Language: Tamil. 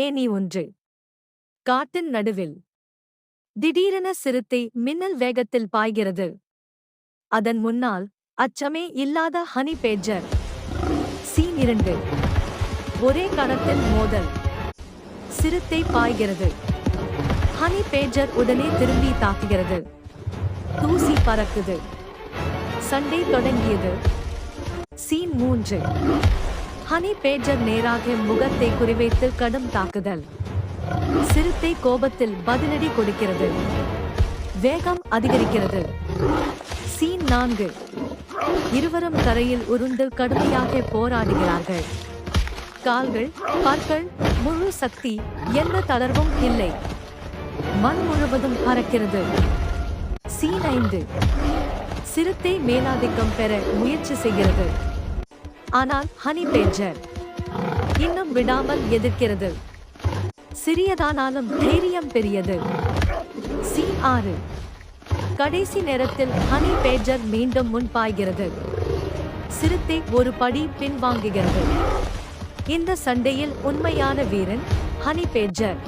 ஏணி ஒன்று. காட்டின் நடுவில் திடீரென சிறுத்தை மின்னல் வேகத்தில் பாய்கிறது. அதன் முன்னால் அச்சமே இல்லாத ஹனி பேட்ஜர். சீன் 2. ஒரே கணத்தில் மோதல். சிறுத்தை பாய்கிறது. ஹனி பேட்ஜர் உடனே திரும்பி தாக்குகிறது. தூசி பறக்குது. சண்டை தொடங்கியது. சீன் 3. ஹனி பேட்ஜர் நேராக முகத்தை குறிவைத்து கடும் தாக்குதல். சிறுத்தை கோபத்தில் பதிலடி கொடுக்கிறது. வேகம் அதிகரிக்கிறது. சீன் 4. இருவரும் தரையில் உருண்டு கடுமையாக போராடுகிறார்கள். கால்கள், பற்கள், முழு சக்தி, எந்த தளர்வும் இல்லை. மண் முழுவதும் பறக்கிறது. சீன் 5. சிறுத்தை மேலாதிக்கம் பெற முயற்சி செய்கிறது. ஆனால் ஹனி பேட்ஜர் இன்னும் விடாமல் எதிர்க்கிறது. சிறியதானாலும் தைரியம் பெரியது. சீன் 6. கடைசி நேரத்தில் ஹனி பேட்ஜர் மீண்டும் முன் பாய்கிறது. சிறுத்தை ஒரு படி பின்வாங்குகிறது. இந்த சண்டையில் உண்மையான வீரன் ஹனி பேட்ஜர்.